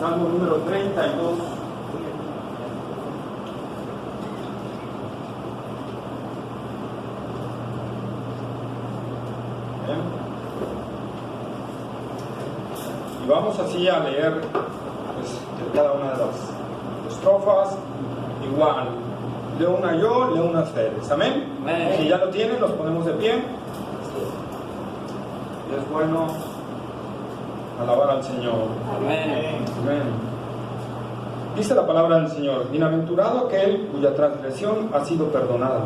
Salmo número 32. Y vamos así a leer pues, cada una de las estrofas igual. Leo una yo, leo una ustedes. Amén. Amén. Si ya lo tienen, nos ponemos de pie. Y es bueno alabar al Señor. Amén. Amén. Dice la palabra del Señor: bienaventurado aquel cuya transgresión ha sido perdonada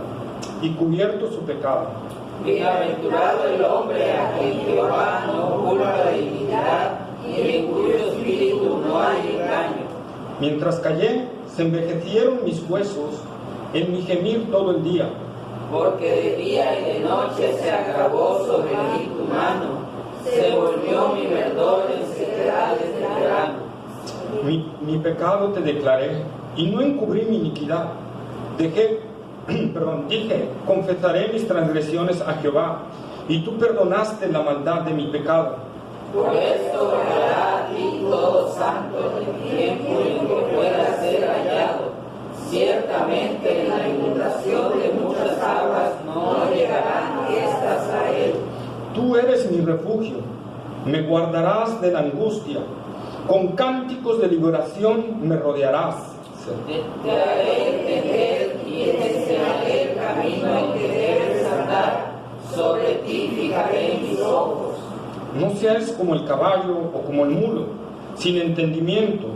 y cubierto su pecado. Bienaventurado el hombre a quien Jehová no culpa de iniquidad y en cuyo espíritu no hay engaño. Mientras callé, se envejecieron mis huesos en mi gemir todo el día. Porque de día y de noche se agravó sobre mí tu mano, se volvió mi verdor en sequedades de verano. Mi pecado te declaré y no encubrí mi iniquidad. Dije, confesaré mis transgresiones a Jehová, y tú perdonaste la maldad de mi pecado. Por esto orará a ti todo santo en el tiempo en que pueda ser hallado. Ciertamente en la inundación de muchas aguas no llegarán estas a él. Tú eres mi refugio, me guardarás de la angustia, con cánticos de liberación me rodearás. Te haré entender y te enseñaré el camino en que debes andar, sobre ti fijaré mis ojos. No seas como el caballo o como el mulo, sin entendimiento,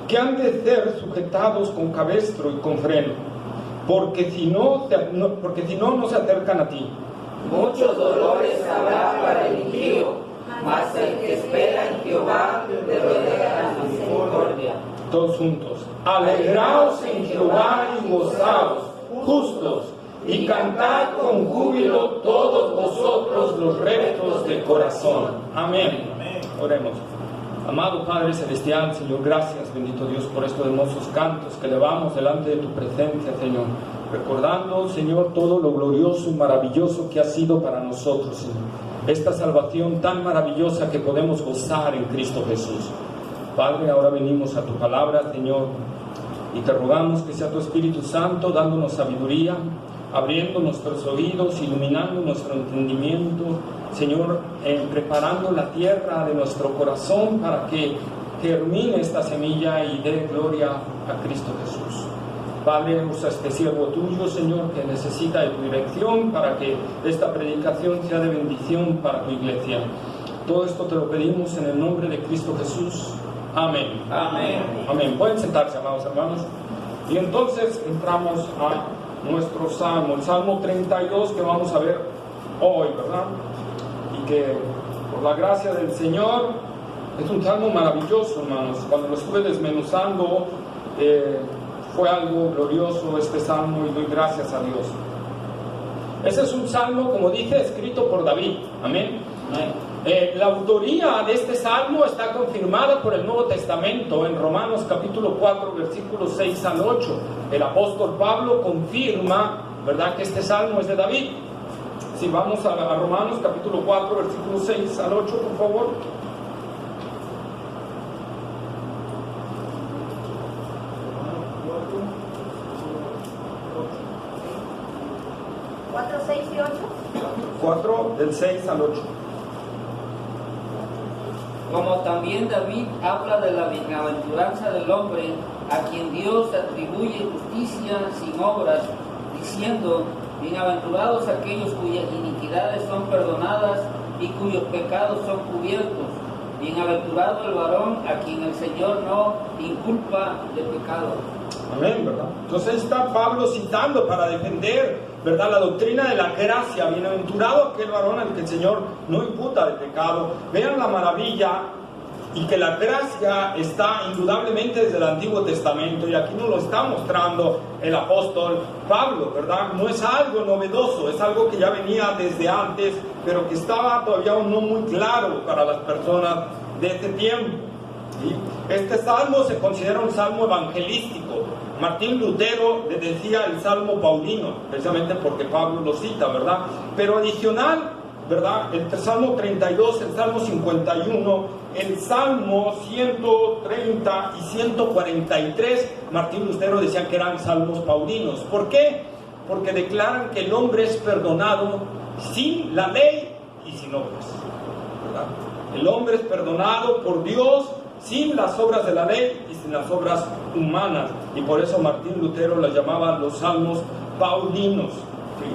que han de ser sujetados con cabestro y con freno, porque si no se acercan a ti. Muchos dolores habrá para el impío, mas el que espera en Jehová te rodea la misericordia. Todos juntos. Alegraos en Jehová y gozaos, justos, y cantad con júbilo todos vosotros los rectos de corazón. Amén. Oremos. Amado Padre Celestial, Señor, gracias, bendito Dios, por estos hermosos cantos que elevamos delante de tu presencia, Señor. Recordando, Señor, todo lo glorioso y maravilloso que ha sido para nosotros, Señor. Esta salvación tan maravillosa que podemos gozar en Cristo Jesús. Padre, ahora venimos a tu palabra, Señor, y te rogamos que sea tu Espíritu Santo dándonos sabiduría, abriendo nuestros oídos, iluminando nuestro entendimiento, Señor, preparando la tierra de nuestro corazón para que germine esta semilla y dé gloria a Cristo Jesús. Padre, usa este siervo tuyo, Señor, que necesita de tu dirección para que esta predicación sea de bendición para tu iglesia. Todo esto te lo pedimos en el nombre de Cristo Jesús. Amén. Amén. Amén. Pueden sentarse, amados hermanos. Y entonces entramos a nuestro salmo, el Salmo 32, que vamos a ver hoy, ¿verdad? Y que por la gracia del Señor es un salmo maravilloso, hermanos. Cuando lo estuve desmenuzando, fue algo glorioso este salmo y doy gracias a Dios. Ese es un salmo, como dije, escrito por David. Amén. La autoría de este salmo está confirmada por el Nuevo Testamento en Romanos capítulo 4 versículos 6 al 8. El apóstol Pablo confirma, ¿verdad?, que este salmo es de David. Si vamos a Romanos capítulo 4 versículos 6 al 8, por favor. ¿4, 6 y 8? 4 del 6 al 8. Como también David habla de la bienaventuranza del hombre, a quien Dios atribuye justicia sin obras, diciendo: bienaventurados aquellos cuyas iniquidades son perdonadas y cuyos pecados son cubiertos. Bienaventurado el varón a quien el Señor no inculpa de pecado. Amén, ¿verdad? Entonces está Pablo citando para defender, ¿verdad?, la doctrina de la gracia. Bienaventurado aquel varón al que el Señor no imputa de pecado. Vean la maravilla, y que la gracia está indudablemente desde el Antiguo Testamento, y aquí nos lo está mostrando el apóstol Pablo, ¿verdad? No es algo novedoso, es algo que ya venía desde antes, pero que estaba todavía aún no muy claro para las personas de este tiempo. ¿Sí? Este salmo se considera un salmo evangelístico. Martín Lutero le decía el salmo paulino, precisamente porque Pablo lo cita, ¿verdad? Pero adicional, ¿verdad? El Salmo 32, el Salmo 51, el Salmo 130 y 143, Martín Lutero decía que eran salmos paulinos. ¿Por qué? Porque declaran que el hombre es perdonado sin la ley y sin obras, ¿verdad? El hombre es perdonado por Dios sin las obras de la ley y sin las obras humanas. Y por eso Martín Lutero los llamaba los salmos paulinos, ¿sí?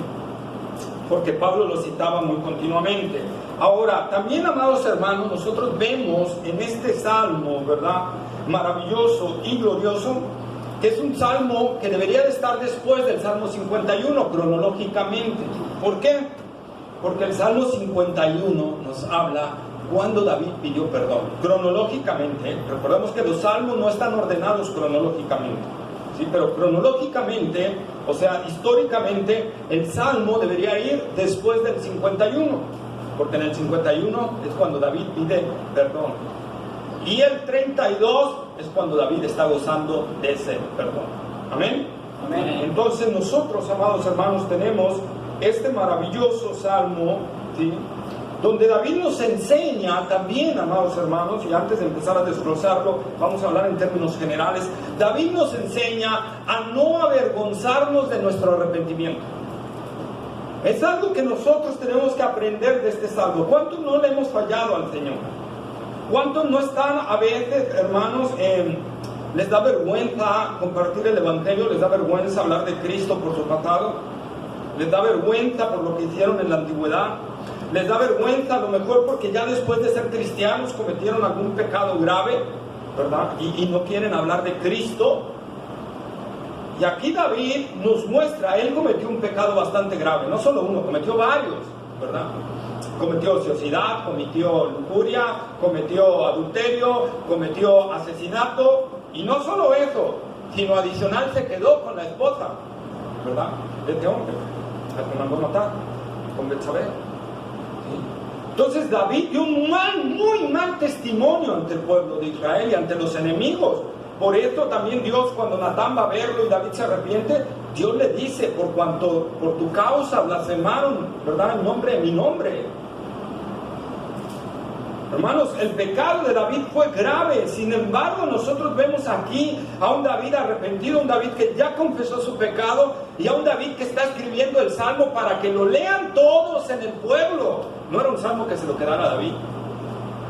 Porque Pablo los citaba muy continuamente. Ahora, también, amados hermanos, nosotros vemos en este salmo, ¿verdad?, maravilloso y glorioso, que es un salmo que debería de estar después del Salmo 51, cronológicamente. ¿Por qué? Porque el Salmo 51 nos habla cuando David pidió perdón. Cronológicamente, recordemos que los salmos no están ordenados cronológicamente, ¿sí? Pero cronológicamente, o sea, históricamente, el salmo debería ir después del 51, porque en el 51 es cuando David pide perdón. Y el 32 es cuando David está gozando de ese perdón. ¿Amén? Amén. Entonces nosotros, amados hermanos, tenemos este maravilloso salmo, ¿sí?, donde David nos enseña también, amados hermanos, y antes de empezar a desglosarlo, vamos a hablar en términos generales. David nos enseña a no avergonzarnos de nuestro arrepentimiento. Es algo que nosotros tenemos que aprender de este salmo. ¿Cuántos no le hemos fallado al Señor? ¿Cuántos no están a veces, hermanos, les da vergüenza compartir el Evangelio, les da vergüenza hablar de Cristo por su pasado, les da vergüenza por lo que hicieron en la antigüedad, les da vergüenza a lo mejor porque ya después de ser cristianos cometieron algún pecado grave, ¿verdad? Y no quieren hablar de Cristo? Y aquí David nos muestra, él cometió un pecado bastante grave, no solo uno, cometió varios, ¿verdad? Cometió ociosidad, cometió lujuria, cometió adulterio, cometió asesinato, y no solo eso, sino adicional se quedó con la esposa, ¿verdad?, de este hombre, al que mandó matar, con Betsabé. ¿Sí? Entonces David dio un muy mal testimonio ante el pueblo de Israel y ante los enemigos. Por esto también Dios, cuando Natán va a verlo y David se arrepiente, Dios le dice: por cuanto por tu causa blasfemaron, ¿verdad?, en nombre de mi nombre. Hermanos, el pecado de David fue grave. Sin embargo, nosotros vemos aquí a un David arrepentido, un David que ya confesó su pecado, y a un David que está escribiendo el salmo para que lo lean todos en el pueblo. No era un salmo que se lo quedara a David,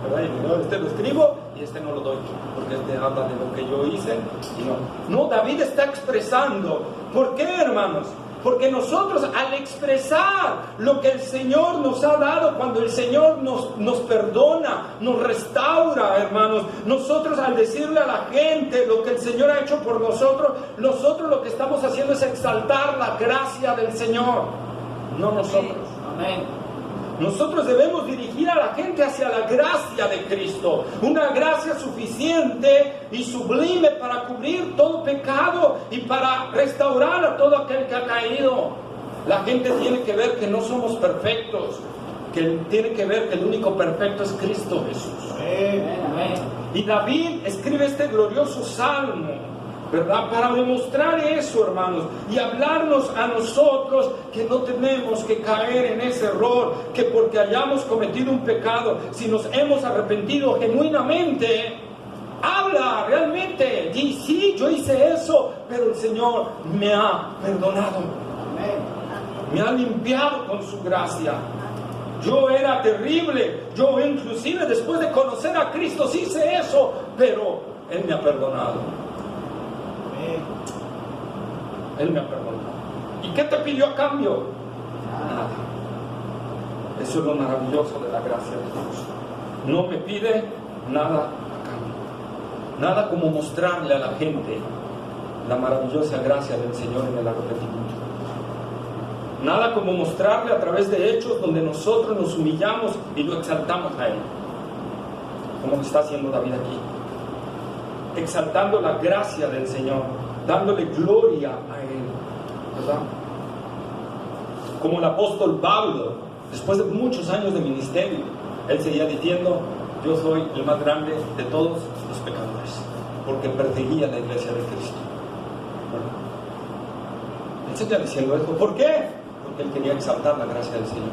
¿verdad? Y no, este lo escribo y este no lo doy, porque este habla de lo que yo hice y no. No, David está expresando. ¿Por qué, hermanos? Porque nosotros, al expresar lo que el Señor nos ha dado, cuando el Señor nos perdona, nos restaura, hermanos, nosotros al decirle a la gente lo que el Señor ha hecho por nosotros lo que estamos haciendo es exaltar la gracia del Señor, no nosotros. Amén. Nosotros debemos dirigir a la gente hacia la gracia de Cristo, una gracia suficiente y sublime para cubrir todo pecado y para restaurar a todo aquel que ha caído. La gente tiene que ver que no somos perfectos, que tiene que ver que el único perfecto es Cristo Jesús. Amén. Y David escribe este glorioso salmo, ¿verdad?, para demostrar eso, hermanos, y hablarnos a nosotros que no tenemos que caer en ese error, que porque hayamos cometido un pecado, si nos hemos arrepentido genuinamente, habla realmente, y sí, yo hice eso, pero el Señor me ha perdonado, me ha limpiado con su gracia. Yo era terrible, yo inclusive después de conocer a Cristo sí hice eso, pero Él me ha perdonado. Él me ha perdonado. ¿Y qué te pidió a cambio? Nada. Eso es lo maravilloso de la gracia de Dios. No me pide nada a cambio. Nada como mostrarle a la gente la maravillosa gracia del Señor en el arrepentimiento. Nada como mostrarle a través de hechos donde nosotros nos humillamos y lo exaltamos a Él, como lo está haciendo David aquí, exaltando la gracia del Señor, dándole gloria a Él, ¿verdad? Como el apóstol Pablo, después de muchos años de ministerio, él seguía diciendo: yo soy el más grande de todos los pecadores, porque perseguía la iglesia de Cristo, ¿verdad? Él seguía diciendo esto. ¿Por qué? Porque él quería exaltar la gracia del Señor.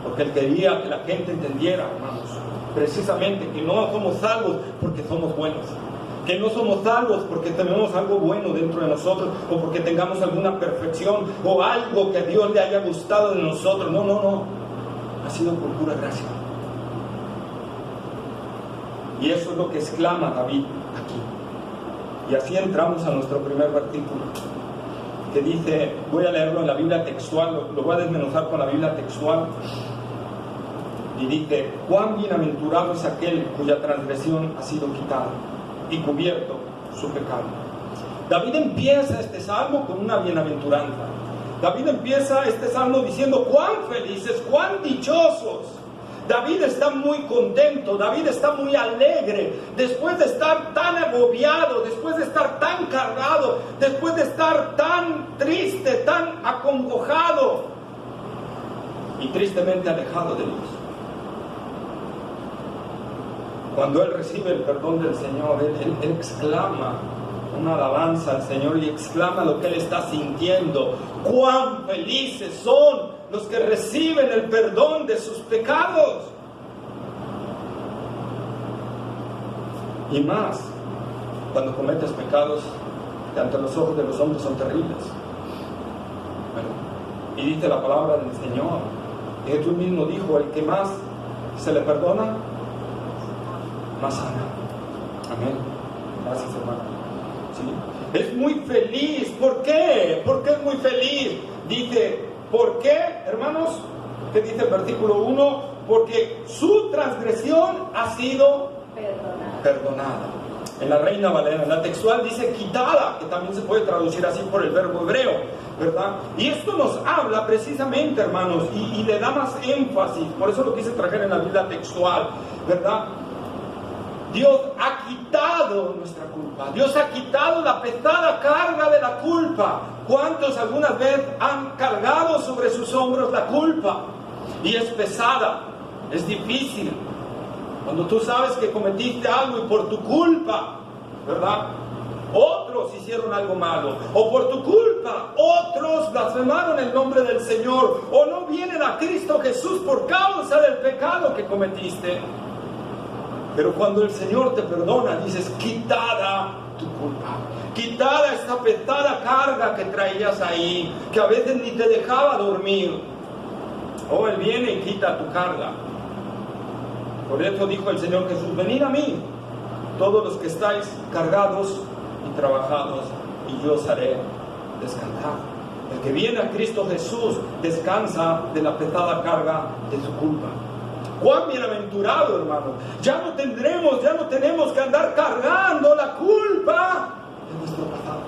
Porque él quería que la gente entendiera, hermanos, precisamente que no somos salvos porque somos buenos. Que no somos salvos porque tenemos algo bueno dentro de nosotros, o porque tengamos alguna perfección o algo que a Dios le haya gustado de nosotros. No, no, no. Ha sido por pura gracia. Y eso es lo que exclama David aquí. Y así entramos a nuestro primer versículo, que dice, voy a leerlo en la Biblia textual, lo voy a desmenuzar con la Biblia textual. Y dice, cuán bienaventurado es aquel cuya transgresión ha sido quitada y cubierto su pecado. David empieza este salmo con una bienaventuranza. David empieza este salmo diciendo, cuán felices, cuán dichosos. David está muy contento, David está muy alegre, después de estar tan agobiado, después de estar tan cargado, después de estar tan triste, tan acongojado y tristemente alejado de Dios. Cuando él recibe el perdón del Señor, él exclama una alabanza al Señor y exclama lo que él está sintiendo. ¡Cuán felices son los que reciben el perdón de sus pecados! Y más, cuando cometes pecados que ante los ojos de los hombres son terribles. Bueno, y dice la palabra del Señor, que Jesús mismo dijo, el que más se le perdona, más ama. Amén. Gracias, hermano. ¿Sí? Es muy feliz. ¿Por qué? ¿Por qué es muy feliz? Dice, ¿por qué, hermanos? ¿Qué dice el versículo 1? Porque su transgresión ha sido perdonada. En la Reina Valera, en la textual dice quitada, que también se puede traducir así por el verbo hebreo, ¿verdad? Y esto nos habla precisamente, hermanos, y le da más énfasis, por eso lo quise traer en la Biblia textual, ¿verdad? Dios ha quitado nuestra culpa. Dios ha quitado la pesada carga de la culpa. ¿Cuántos algunas veces han cargado sobre sus hombros la culpa? Y es pesada, es difícil. Cuando tú sabes que cometiste algo y por tu culpa, ¿verdad? Otros hicieron algo malo. O por tu culpa, otros blasfemaron el nombre del Señor. O no vienen a Cristo Jesús por causa del pecado que cometiste. Pero cuando el Señor te perdona, dices, quitada tu culpa, quitada esta pesada carga que traías ahí, que a veces ni te dejaba dormir. Oh, Él viene y quita tu carga. Por eso dijo el Señor Jesús, venid a mí, todos los que estáis cargados y trabajados, y yo os haré descansar. El que viene a Cristo Jesús descansa de la pesada carga de su culpa. ¡Cuán bienaventurado, hermano! Ya no tenemos que andar cargando la culpa de nuestro pasado.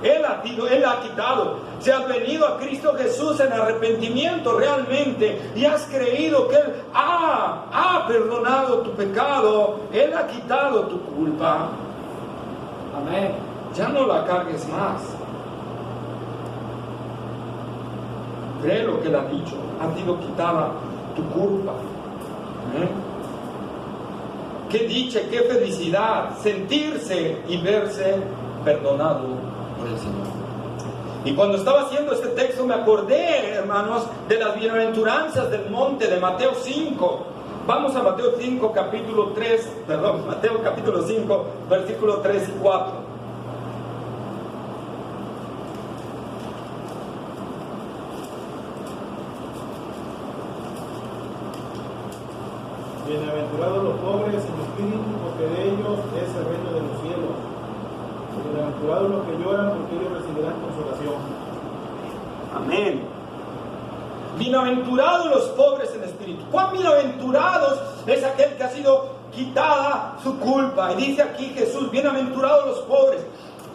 Él ha quitado. Si has venido a Cristo Jesús en arrepentimiento realmente y has creído que Él ha perdonado tu pecado, Él ha quitado tu culpa. Amén. Ya no la cargues más. Cree lo que Él ha dicho. Ha sido quitada tu culpa. Qué dicha, qué felicidad sentirse y verse perdonado por el Señor. Y cuando estaba haciendo este texto me acordé, hermanos, de las bienaventuranzas del monte de Mateo 5. Vamos a Mateo 5, Mateo capítulo 5, versículos 3 y 4. Bienaventurados los pobres en espíritu, porque de ellos es el reino de los cielos. Bienaventurados los que lloran, porque ellos recibirán consolación. Amén. Bienaventurados los pobres en espíritu. ¿Cuán bienaventurados es aquel que ha sido quitada su culpa? Y dice aquí Jesús, bienaventurados los pobres.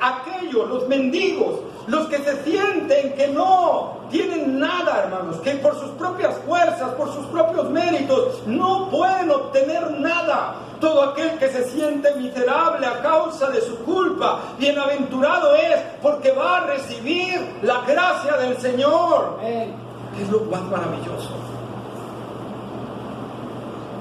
Aquellos, los mendigos, los que se sienten que no tienen nada, hermanos, que por sus propias fuerzas, por sus propios méritos, no pueden obtener nada. Todo aquel que se siente miserable a causa de su culpa, bienaventurado es, porque va a recibir la gracia del Señor. Es lo más maravilloso.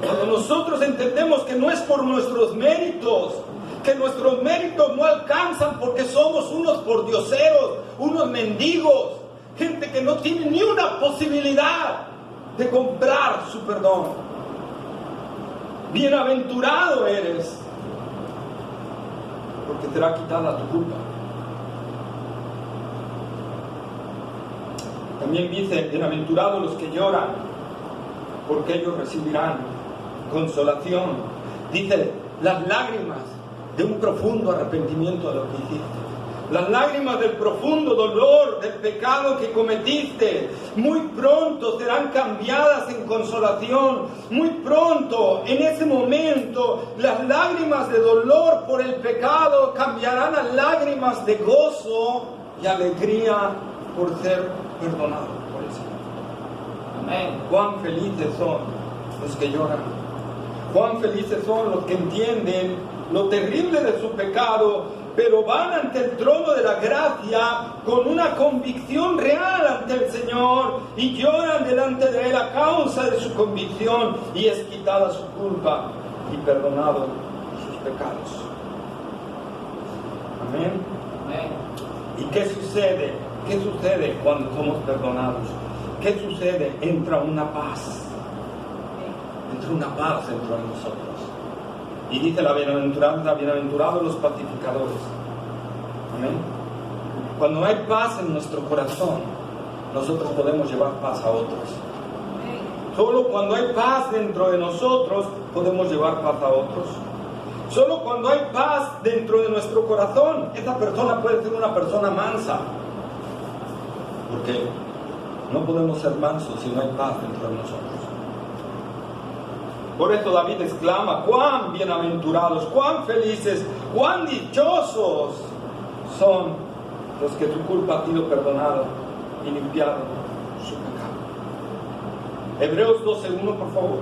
Cuando nosotros entendemos que no es por nuestros méritos, que nuestros méritos no alcanzan porque somos unos pordioseros, unos mendigos, gente que no tiene ni una posibilidad de comprar su perdón. Bienaventurado eres, porque será quitada tu culpa. También dice, bienaventurados los que lloran, porque ellos recibirán consolación. Dice, las lágrimas de un profundo arrepentimiento de lo que hiciste. Las lágrimas del profundo dolor del pecado que cometiste, muy pronto serán cambiadas en consolación. Muy pronto, en ese momento, las lágrimas de dolor por el pecado cambiarán a lágrimas de gozo y alegría por ser perdonado por el Señor. Amén. Cuán felices son los que lloran. Cuán felices son los que entienden lo terrible de su pecado, pero van ante el trono de la gracia con una convicción real ante el Señor y lloran delante de Él a causa de su convicción, y es quitada su culpa y perdonado sus pecados. Amén. Amén. ¿Y qué sucede? ¿Qué sucede cuando somos perdonados? ¿Qué sucede? Entra una paz. Entra una paz dentro de nosotros. Y dice la bienaventuranza, bienaventurados los pacificadores. Amén. Cuando hay paz en nuestro corazón, nosotros podemos llevar paz a otros. Solo cuando hay paz dentro de nosotros, podemos llevar paz a otros. Solo cuando hay paz dentro de nuestro corazón, esa persona puede ser una persona mansa. Porque no podemos ser mansos si no hay paz dentro de nosotros. Por eso David exclama, cuán bienaventurados, cuán felices, cuán dichosos son los que tu culpa ha sido perdonada y limpiado su pecado. Hebreos 12:1, por favor.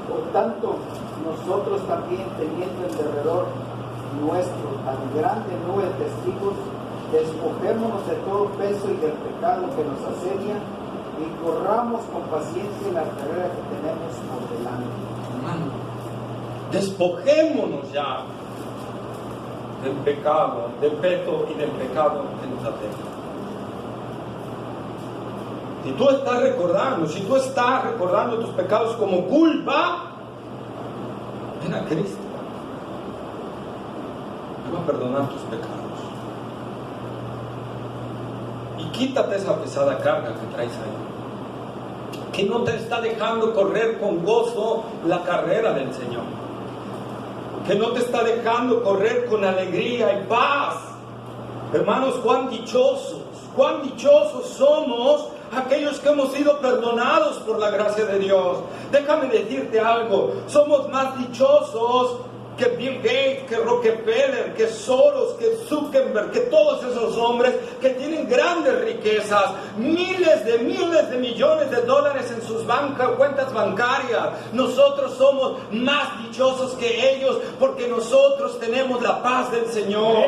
Por tanto, nosotros también, teniendo en derredor nuestro tan grande nube de testigos, despojémonos de todo peso y del pecado que nos asedia, y corramos con paciencia la carrera que tenemos por delante. Hermano, despojémonos ya del pecado, del peso y del pecado que nos asedia. Si tú estás recordando tus pecados como culpa, ven a Cristo. Él va a perdonar tus pecados. Y quítate esa pesada carga que traes ahí, que no te está dejando correr con gozo la carrera del Señor, que no te está dejando correr con alegría y paz. Hermanos, cuán dichosos somos aquellos que hemos sido perdonados por la gracia de Dios. Déjame decirte algo, somos más dichosos que Bill Gates, que Rockefeller, que Soros, que Zuckerberg, que todos esos hombres que tienen grandes riquezas, miles de millones de dólares en sus cuentas bancarias. Nosotros somos más dichosos que ellos porque nosotros tenemos la paz del Señor,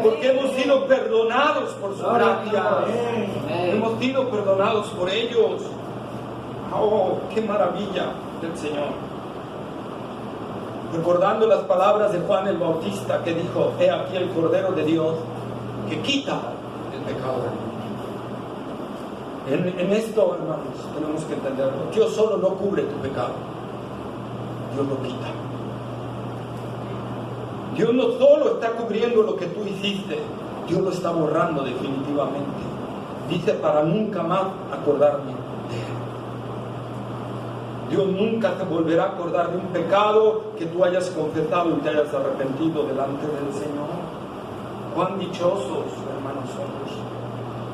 porque hemos sido perdonados por su gracia, hemos sido perdonados por ellos. Oh, qué maravilla del Señor. Recordando las palabras de Juan el Bautista, que dijo, he aquí el Cordero de Dios que quita el pecado del mundo. En esto, hermanos, tenemos que entenderlo. Dios solo no cubre tu pecado, Dios lo quita. Dios no solo está cubriendo lo que tú hiciste, Dios lo está borrando definitivamente. Dice, para nunca más acordarme de él. Dios nunca te volverá a acordar de un pecado que tú hayas confesado y te hayas arrepentido delante del Señor. Cuán dichosos, hermanos, somos.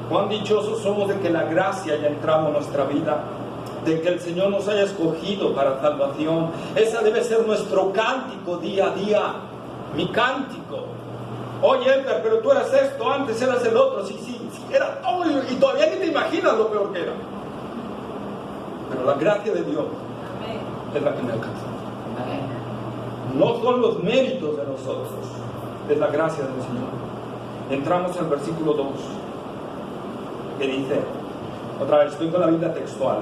Cuán dichosos somos de que la gracia haya entrado a nuestra vida, de que el Señor nos haya escogido para salvación. Esa debe ser nuestro cántico día a día. Mi cántico. Oye, Edgar, pero tú eras esto, antes eras el otro. Sí, era todo y todavía ni te imaginas lo peor que era. Pero la gracia de Dios es la que me alcanza. No son los méritos de nosotros, es la gracia del Señor. Entramos al versículo 2, que dice, otra vez estoy con la Biblia textual,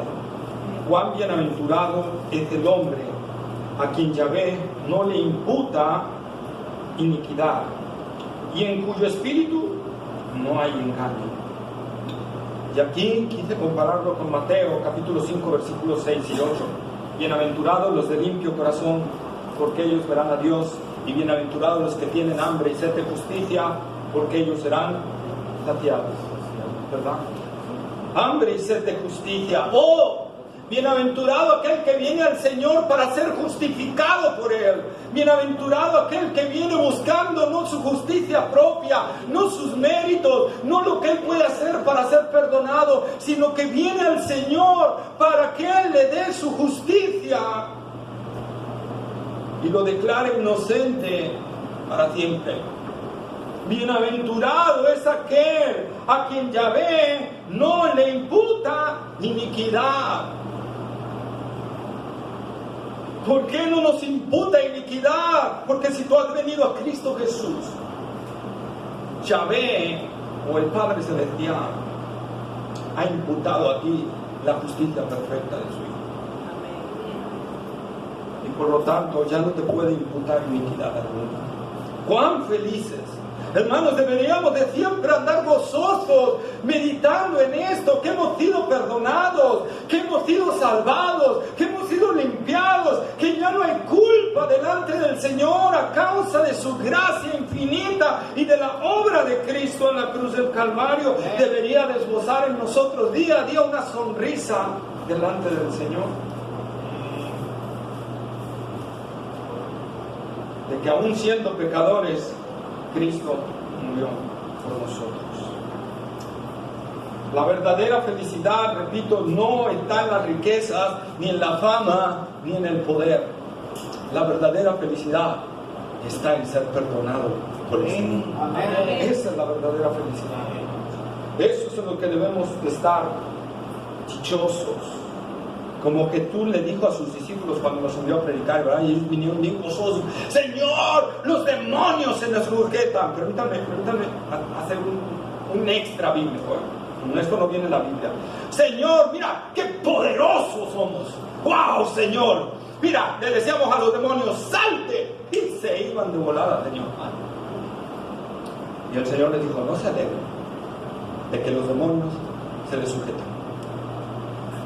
cuán bienaventurado es el hombre a quien Yahvé no le imputa iniquidad y en cuyo espíritu no hay engaño. Y aquí quise compararlo con Mateo capítulo 5 versículos 6 y 8. Bienaventurados los de limpio corazón, porque ellos verán a Dios, y bienaventurados los que tienen hambre y sed de justicia, porque ellos serán saciados. ¿Verdad? Hambre y sed de justicia. ¡Oh! Bienaventurado aquel que viene al Señor para ser justificado por Él. Bienaventurado aquel que viene buscando no su justicia propia, no sus méritos, no lo que Él puede hacer para ser perdonado, sino que viene al Señor para que Él le dé su justicia y lo declare inocente para siempre. Bienaventurado es aquel a quien Yahvé no le imputa iniquidad. ¿Por qué no nos imputa iniquidad? Porque si tú has venido a Cristo Jesús, Yahvé o el Padre Celestial ha imputado a ti la justicia perfecta de su Hijo. Y por lo tanto ya no te puede imputar iniquidad alguna. ¡Cuán felices! Hermanos, deberíamos de siempre andar gozosos, meditando en esto, que hemos sido perdonados, que hemos sido salvados, que hemos sido limpiados, que ya no hay culpa delante del Señor a causa de su gracia infinita y de la obra de Cristo en la cruz del Calvario. Debería desgozar en nosotros día a día una sonrisa delante del Señor. De que aún siendo pecadores, Cristo murió por nosotros. La verdadera felicidad, repito, no está en las riquezas, ni en la fama, ni en el poder. La verdadera felicidad está en ser perdonado por el Señor. Amén. Esa es la verdadera felicidad. Eso es en lo que debemos de estar dichosos. Como que tú le dijo a sus discípulos cuando los envió a predicar, ¿verdad? Y ellos vinieron bien gozosos: Señor, los demonios se nos sujetan. Permítame hacer un extra bíblico. Esto no viene en la Biblia. Señor, mira, qué poderosos somos. ¡Wow, Señor! Mira, le decíamos a los demonios: salte. Y se iban de volada, Señor. Y el Señor les dijo: no se alegren de que los demonios se les sujetan.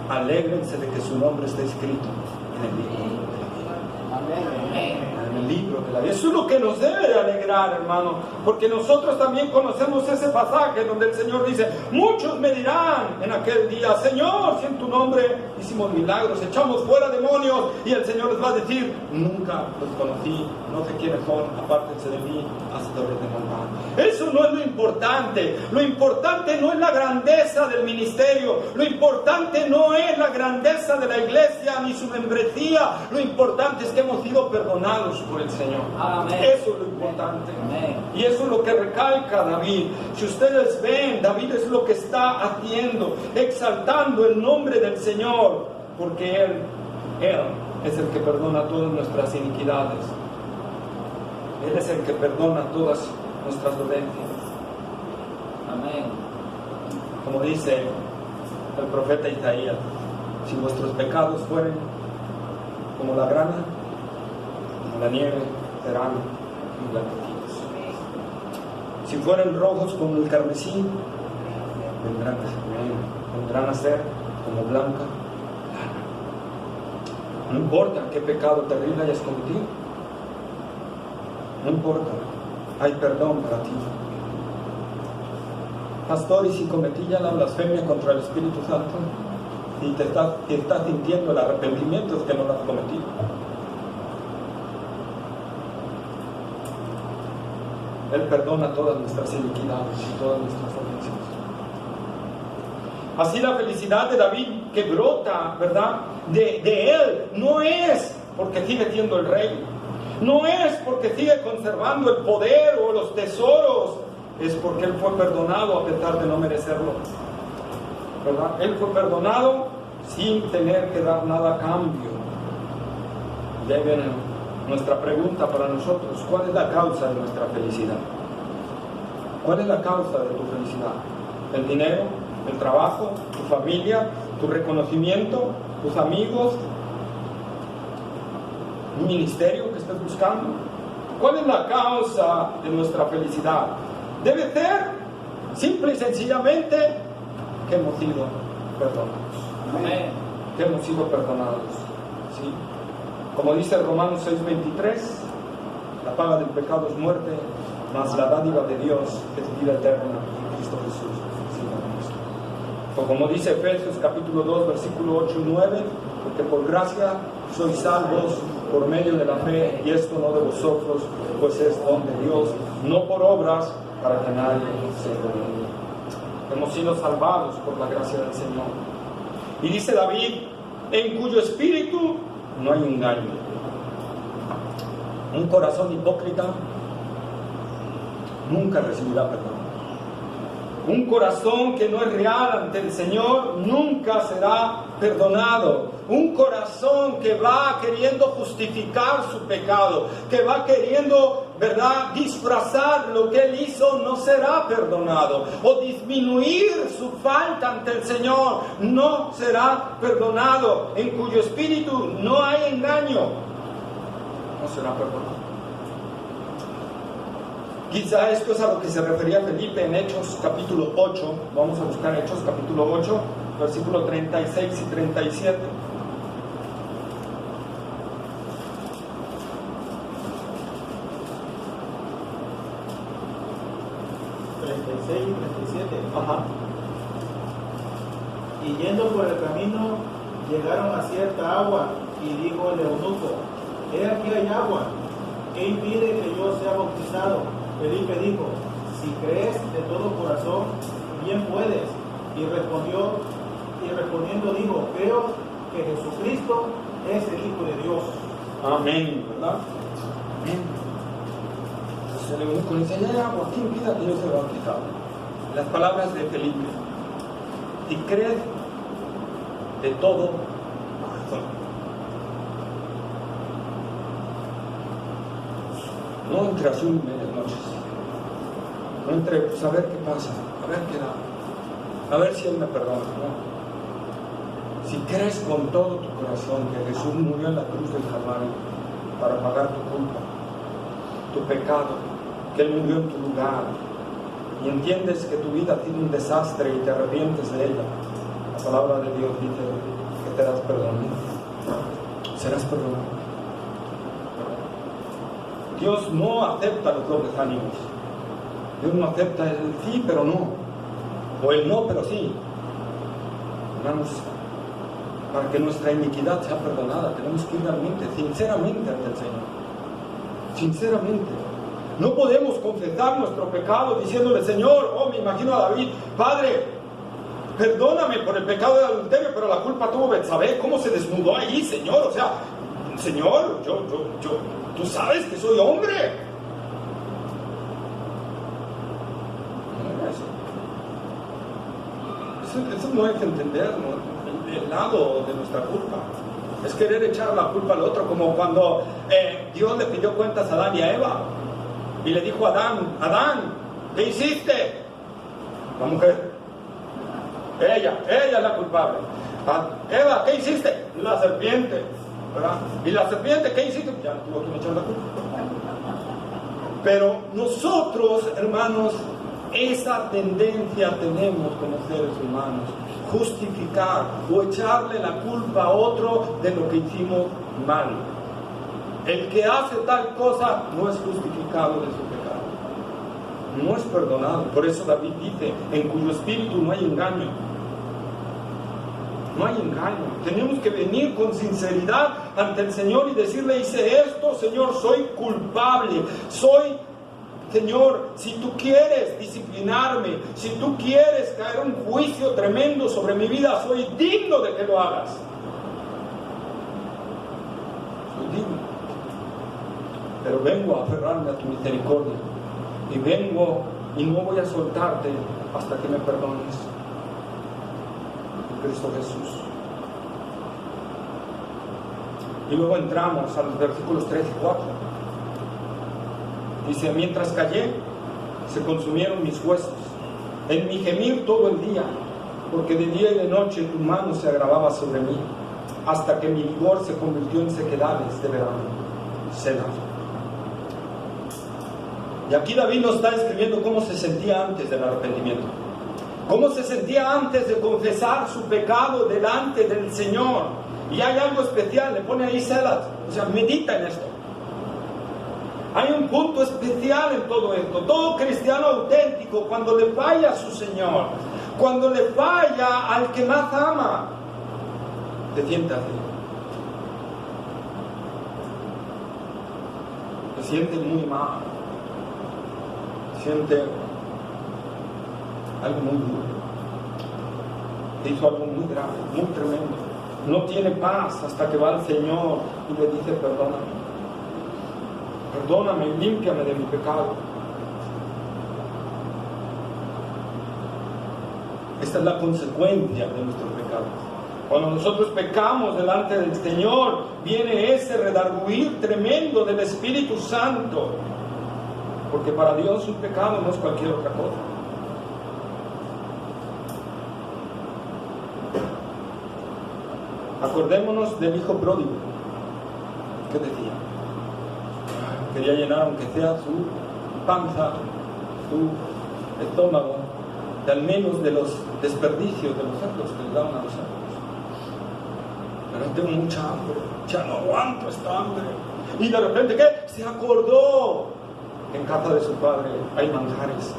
Alégrense de que su nombre está escrito en el libro de la vida. En el libro de la vida. Eso es lo que nos debe de alegrar, hermano, porque nosotros también conocemos ese pasaje donde el Señor dice: muchos me dirán en aquel día: Señor, si en tu nombre hicimos milagros, echamos fuera demonios, y el Señor les va a decir: nunca los conocí, no sé quiénes son, apártense de mí, hacedores de maldad. Eso no es lo importante. Lo importante no es la grandeza del ministerio, lo importante no es la grandeza de la iglesia ni su membresía. Lo importante es que hemos sido perdonados por el Señor. Amén. Eso es lo importante. Amén. Y eso es lo que recalca David. Si ustedes ven, David es lo que está haciendo, exaltando el nombre del Señor, porque Él es el que perdona todas nuestras iniquidades. Él es el que perdona todas nuestras dolencias. Amén. Como dice el profeta Isaías: si vuestros pecados fueren como la grana, como la nieve, serán emblanquecidos. Si fueren rojos como el carmesí, vendrán a ser como blanca lana. No importa qué pecado terrible hayas cometido, no importa, hay perdón para ti. Pastor, ¿y si cometí ya la blasfemia contra el Espíritu Santo? Si te estás sintiendo el arrepentimiento, es que no lo has cometido. Él perdona todas nuestras iniquidades y todas nuestras ofensas. Así la felicidad de David que brota, ¿verdad?, de él, no es porque sigue siendo el rey, no es porque sigue conservando el poder o los tesoros, es porque él fue perdonado a pesar de no merecerlo, ¿verdad? Él fue perdonado sin tener que dar nada a cambio. Y ahí viene nuestra pregunta para nosotros: ¿cuál es la causa de nuestra felicidad? ¿Cuál es la causa de tu felicidad? ¿El dinero? ¿El trabajo? ¿Tu familia? ¿Tu reconocimiento? ¿Tus amigos? ¿Un ministerio que estés buscando? ¿Cuál es la causa de nuestra felicidad? Debe ser simple y sencillamente que hemos sido perdonados. Amén. Que hemos sido perdonados. ¿Sí? Como dice Romanos 6:23, la paga del pecado es muerte, mas la dádiva de Dios es vida eterna en Cristo Jesús. O como dice Efesios capítulo 2, versículo 8 y 9, porque por gracia sois salvos por medio de la fe, y esto no de vosotros, pues es don de Dios, no por obras, para que nadie se gloríe. Hemos sido salvados por la gracia del Señor. Y dice David, en cuyo espíritu no hay engaño. Un corazón hipócrita nunca recibirá perdón. Un corazón que no es real ante el Señor nunca será perdonado. Un corazón que va queriendo justificar su pecado, que va queriendo, ¿verdad?, disfrazar lo que él hizo, no será perdonado. O disminuir su falta ante el Señor, no será perdonado. En cuyo espíritu no hay engaño, no será perdonado. Quizá esto es a lo que se refería Felipe en Hechos capítulo 8. Vamos a buscar Hechos capítulo 8, versículos 36 y 37. y 37. Ajá. Y yendo por el camino, llegaron a cierta agua, y dijo el eunuco, he aquí hay agua, ¿qué impide que yo sea bautizado? Felipe dijo, si crees de todo corazón, bien puedes. Y respondiendo dijo, creo que Jesucristo es el Hijo de Dios. Amén, ¿verdad? Amén. Entonces el eunuco le dice, ya, agua, ¿quién impida que yo sea bautizado? Las palabras de Felipe. Y crees de todo corazón. No entre azul y medias noches. No entre, pues a ver qué pasa, a ver qué da, a ver si Él me perdona. No. Si crees con todo tu corazón que Jesús murió en la cruz del Calvario para pagar tu culpa, tu pecado, que Él murió en tu lugar, y entiendes que tu vida tiene un desastre y te arrepientes de ella, la palabra de Dios dice que te das perdón. Serás perdonado. Dios no acepta los dobles ánimos. Dios no acepta el sí pero no, o el no pero sí. Hermanos, para que nuestra iniquidad sea perdonada tenemos que ir realmente, sinceramente ante el Señor. Sinceramente. No podemos confesar nuestro pecado diciéndole, Señor, me imagino a David, Padre, perdóname por el pecado del adulterio, pero la culpa tuvo Betsabé. ¿Cómo se desnudó ahí, Señor? O sea, Señor, tú sabes que soy hombre. Eso no es entender, ¿no?, el lado de nuestra culpa. Es querer echar la culpa al otro, como cuando Dios le pidió cuentas a Adán y a Eva. Y le dijo a Adán, ¿qué hiciste? La mujer. Ella es la culpable. Eva, ¿qué hiciste? La serpiente. ¿Verdad? ¿Y la serpiente qué hiciste? Ya tuvo que echar la culpa. Pero nosotros, hermanos, esa tendencia tenemos como seres humanos, justificar o echarle la culpa a otro de lo que hicimos mal. El que hace tal cosa no es justificado de su pecado, no es perdonado. Por eso David dice, en cuyo espíritu no hay engaño. No hay engaño. Tenemos que venir con sinceridad ante el Señor y decirle, hice esto, Señor, soy culpable, Señor, si tú quieres disciplinarme, si tú quieres caer un juicio tremendo sobre mi vida, soy digno de que lo hagas. Soy digno. Pero vengo a aferrarme a tu misericordia. Y vengo y no voy a soltarte hasta que me perdones. En Cristo Jesús. Y luego entramos a los versículos 3 y 4. Dice, mientras callé, se consumieron mis huesos, en mi gemir todo el día, porque de día y de noche tu mano se agravaba sobre mí, hasta que mi vigor se convirtió en sequedades de verano. Selah. Y aquí David nos está escribiendo cómo se sentía antes del arrepentimiento. Cómo se sentía antes de confesar su pecado delante del Señor. Y hay algo especial, le pone ahí Selah, o sea, medita en esto. Hay un punto especial en todo esto. Todo cristiano auténtico, cuando le falla a su Señor, cuando le falla al que más ama, se siente así. Se siente muy mal. Se siente algo muy duro. Hizo algo muy grave, muy tremendo. No tiene paz hasta que va al Señor y le dice: perdóname. Perdóname y límpiame de mi pecado. Esta es la consecuencia de nuestros pecados. Cuando nosotros pecamos delante del Señor, viene ese redarguir tremendo del Espíritu Santo. Porque para Dios un pecado no es cualquier otra cosa. Acordémonos del hijo pródigo. ¿Qué decía? Quería llenar aunque sea su panza, su estómago, de al menos de los desperdicios de los cerdos que le daban a los cerdos. Pero tengo mucha hambre, ya no aguanto esta hambre. Y de repente, ¿qué? Se acordó que en casa de su padre hay manjares.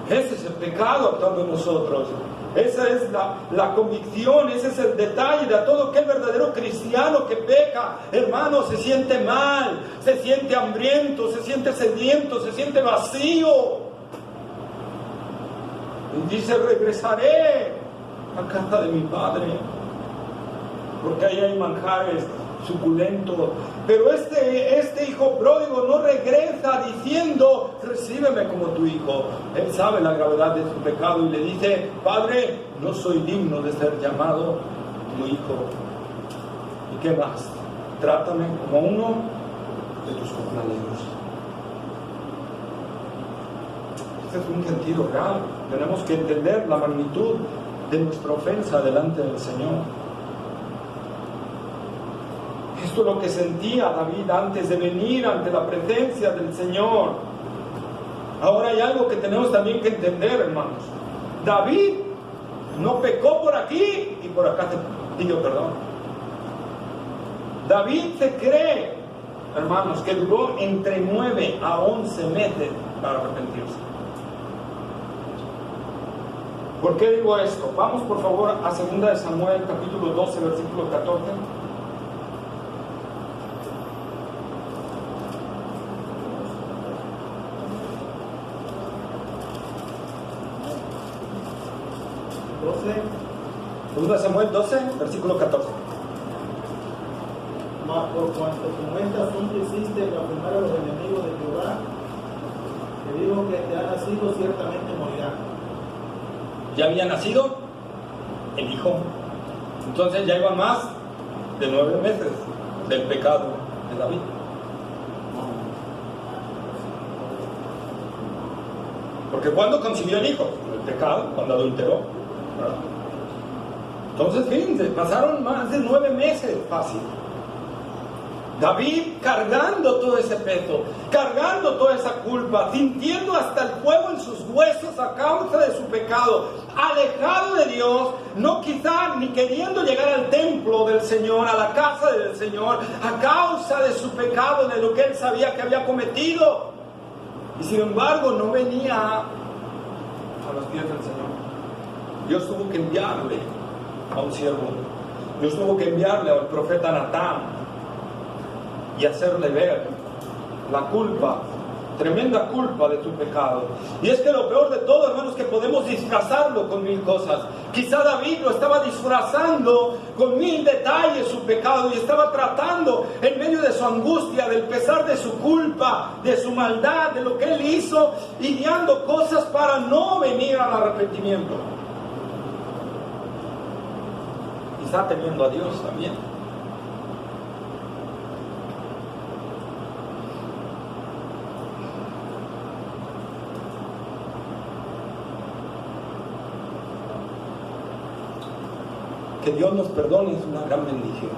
Ese es el pecado actuando en nosotros. Esa es la convicción, ese es el detalle de todo aquel verdadero cristiano que peca. Hermano, se siente mal, se siente hambriento, se siente sediento, se siente vacío. Y dice: regresaré a casa de mi padre, porque ahí hay manjares suculentos. Pero este hijo pródigo no regresa diciendo: recíbeme como tu hijo. Él sabe la gravedad de su pecado y le dice: Padre, no soy digno de ser llamado tu hijo. ¿Y qué más? Trátame como uno de tus compañeros. Este es un sentido real. Tenemos que entender la magnitud de nuestra ofensa delante del Señor. Esto es lo que sentía David antes de venir ante la presencia del Señor. Ahora hay algo que tenemos también que entender, hermanos. David no pecó por aquí y por acá pidió perdón. David se cree, hermanos, que duró entre 9 a 11 meses para arrepentirse. ¿Por qué digo esto? Vamos por favor a 2 de Samuel, capítulo 12, versículo 14. Segunda Samuel 12, versículo 14. Mas por cuanto con este asunto hiciste blasfemar a los enemigos de Jehová, que dijo que te ha nacido, ciertamente morirá. Ya había nacido el hijo. Entonces ya iban más de 9 meses del pecado de David. Porque ¿cuándo concibió el hijo? El pecado, cuando adulteró, ¿verdad? Entonces, fíjense, pasaron más de 9 meses fácil. David cargando todo ese peso, cargando toda esa culpa, sintiendo hasta el fuego en sus huesos a causa de su pecado, alejado de Dios, no quizá ni queriendo llegar al templo del Señor, a la casa del Señor, a causa de su pecado, de lo que él sabía que había cometido. Y sin embargo no venía a los pies del Señor. Dios tuvo que enviarle a un siervo. Dios tuvo que enviarle al profeta Natán y hacerle ver la culpa, tremenda culpa de tu pecado. Y es que lo peor de todo, hermanos, es que podemos disfrazarlo con 1000 cosas. Quizá David lo estaba disfrazando con 1000 detalles su pecado y estaba tratando en medio de su angustia, del pesar de su culpa, de su maldad, de lo que él hizo, ideando cosas para no venir al arrepentimiento. Quizá temiendo a Dios también. Que Dios nos perdone es una gran bendición.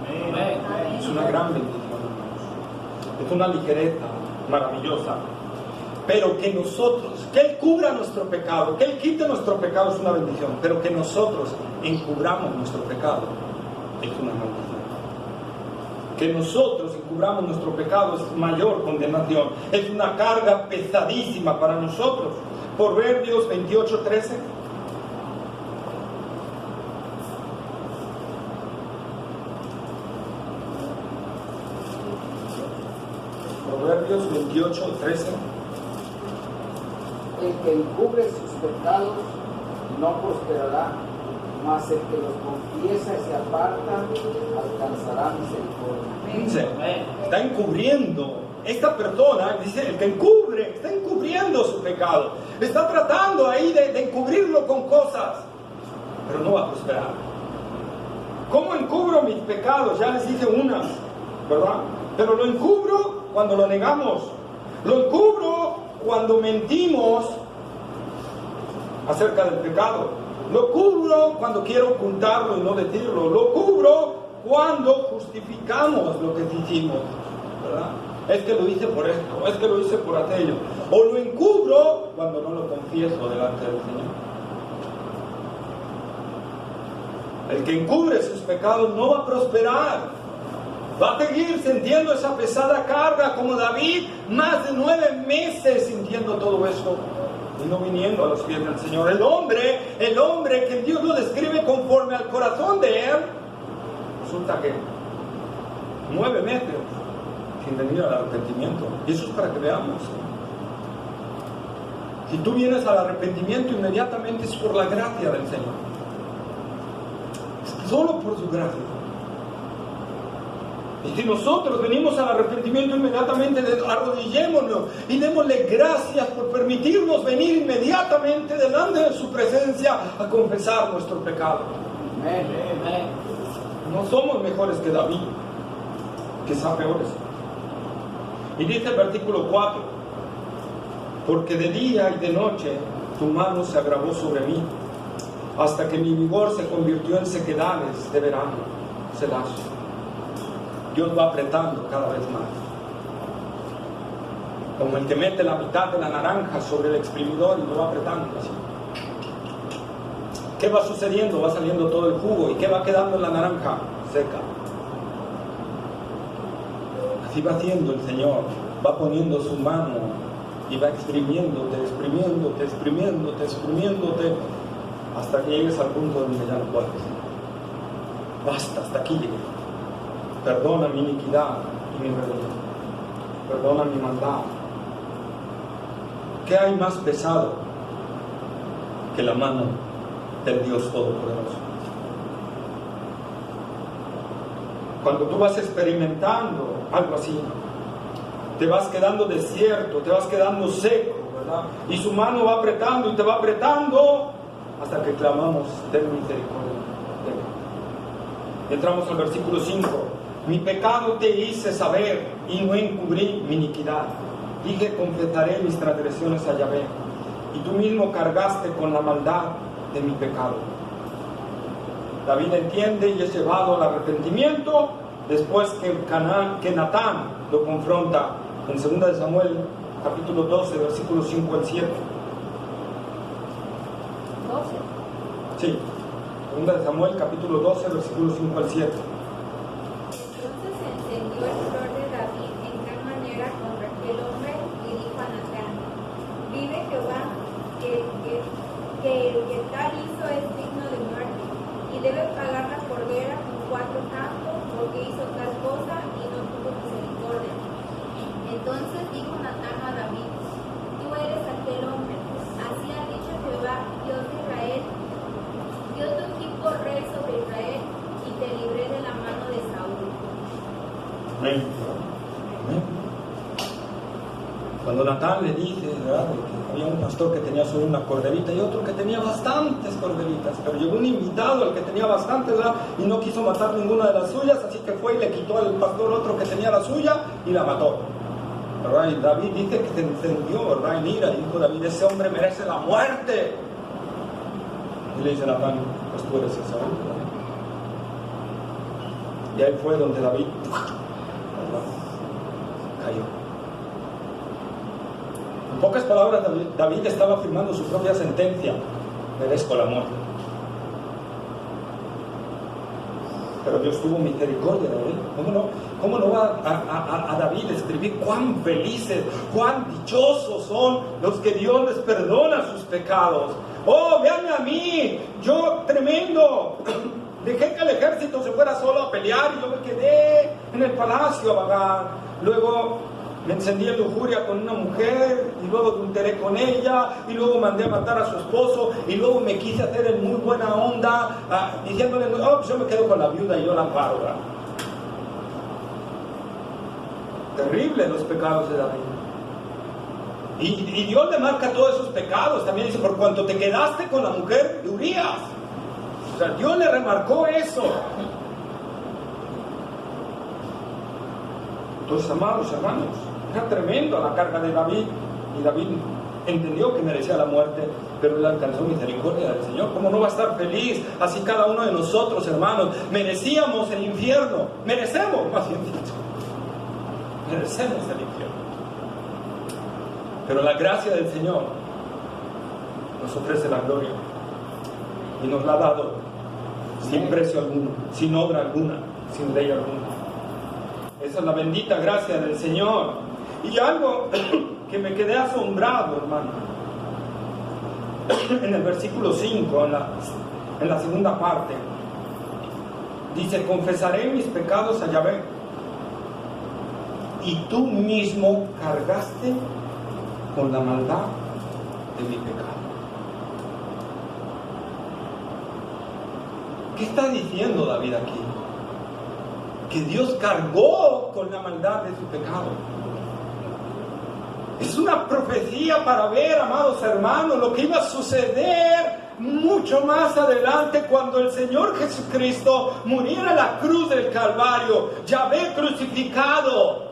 Amén. Es una gran bendición, hermanos. Es una ligereza maravillosa. Pero que nosotros, que Él cubra nuestro pecado, que Él quite nuestro pecado es una bendición, pero que nosotros encubramos nuestro pecado es una maldición. Que nosotros encubramos nuestro pecado es mayor condenación, es una carga pesadísima para nosotros. Proverbios 28:13. Proverbios 28:13. El que encubre sus pecados no prosperará, mas el que los confiesa y se aparta alcanzará misericordia. Dice, está encubriendo. Esta persona, dice, el que encubre, está encubriendo su pecado. Está tratando ahí de encubrirlo con cosas, pero no va a prosperar. ¿Cómo encubro mis pecados? Ya les dije unas, ¿verdad? Pero lo encubro cuando lo negamos. Lo encubro cuando mentimos acerca del pecado. Lo cubro cuando quiero ocultarlo y no decirlo. Lo cubro cuando justificamos lo que hicimos, ¿verdad? Es que lo hice por esto, es que lo hice por aquello. O lo encubro cuando no lo confieso delante del Señor. El que encubre sus pecados no va a prosperar. Va a seguir sintiendo esa pesada carga como David, más de 9 meses sintiendo todo esto y no viniendo a los pies del Señor. El hombre que Dios lo describe conforme al corazón de él, resulta que 9 meses sin venir al arrepentimiento. Y eso es para que veamos. Si tú vienes al arrepentimiento inmediatamente es por la gracia del Señor. Es solo por su gracia. Y si nosotros venimos al arrepentimiento inmediatamente, arrodillémonos y démosle gracias por permitirnos venir inmediatamente delante de su presencia a confesar nuestro pecado. Amén. Amén. No somos mejores que David, quizá peores. Y dice el versículo 4, porque de día y de noche tu mano se agravó sobre mí, hasta que mi vigor se convirtió en sequedades de verano. Selah. Dios va apretando cada vez más. Como el que mete la mitad de la naranja sobre el exprimidor y lo va apretando así. ¿Qué va sucediendo? Va saliendo todo el jugo. ¿Y qué va quedando en la naranja? Seca. Así va haciendo el Señor. Va poniendo su mano y va exprimiéndote, exprimiéndote, exprimiéndote, exprimiéndote, hasta que llegues al punto donde ya no puedes. Basta, hasta aquí llegué. Perdona mi iniquidad y mi rebelión. Perdona mi maldad. ¿Qué hay más pesado que la mano del Dios Todopoderoso? Cuando tú vas experimentando algo así, te vas quedando desierto, te vas quedando seco, ¿verdad? Y su mano va apretando y te va apretando hasta que clamamos, ten misericordia. Entramos al versículo 5. Mi pecado te hice saber y no encubrí mi iniquidad. Dije, confesaré mis transgresiones a Yahvé, y tú mismo cargaste con la maldad de mi pecado. David entiende y es llevado al arrepentimiento después que Natán lo confronta en 2 de Samuel, capítulo 12, versículos 5 al 7. 12. Sí, 2 de Samuel, capítulo 12, versículos 5 al 7. Entonces se encendió el furor de David en gran manera contra aquel hombre y dijo a Natán: vive Jehová, que el que tal hizo es digno de muerte, y debe pagar la cordera con 4 cantos, porque hizo tal cosa y no tuvo misericordia. Entonces dijo Natán a David: tú eres aquel hombre. Así ha dicho Jehová, Dios de Israel: yo te ungí por rey sobre Israel y te libré de la mano de Saúl. Amén. Amén. Cuando Natán le dice, ¿verdad?, que había un pastor que tenía solo una corderita y otro que tenía bastantes corderitas, pero llegó un invitado al que tenía bastantes, ¿verdad?, y no quiso matar ninguna de las suyas, así que fue y le quitó al pastor otro que tenía la suya y la mató, ¿verdad? Y David dice que se encendió, ¿verdad?, en ira, y dijo David: ese hombre merece la muerte. Y le dice Natán: pues tú eres ese hombre. Y ahí fue donde David cayó. pocas palabras, David estaba afirmando su propia sentencia: merezco la muerte. Pero Dios tuvo misericordia de él. ¿Cómo no va a David escribir cuán felices, cuán dichosos son los que Dios les perdona sus pecados? Oh, véanme a mí, yo tremendo. Dejé que el ejército se fuera solo a pelear y yo me quedé en el palacio a vagar. Luego me encendí en lujuria con una mujer y luego adulteré con ella y luego mandé a matar a su esposo y luego me quise hacer en muy buena onda diciéndole, oh, pues yo me quedo con la viuda y yo la amparo. Terrible los pecados de David. Y Dios le marca todos esos pecados. También dice, por cuanto te quedaste con la mujer de Urías. O sea, Dios le remarcó eso. Entonces, amados hermanos, era tremendo la carga de David. Y David entendió que merecía la muerte, pero él alcanzó misericordia del Señor. ¿Cómo no va a estar feliz? Así cada uno de nosotros, hermanos, merecíamos el infierno. Merecemos, más bien dicho. Merecemos el infierno. Pero la gracia del Señor nos ofrece la gloria. Y nos la ha dado sin precio alguno, sin obra alguna, sin ley alguna. Esa es la bendita gracia del Señor. Y algo que me quedé asombrado, hermano, en el versículo 5, en la segunda parte, dice: confesaré mis pecados a Yahvé, y tú mismo cargaste con la maldad de mi pecado. ¿Qué está diciendo David aquí? Que Dios cargó con la maldad de su pecado. Es una profecía para ver, amados hermanos, lo que iba a suceder mucho más adelante cuando el Señor Jesucristo muriera en la cruz del Calvario, Yahvé crucificado,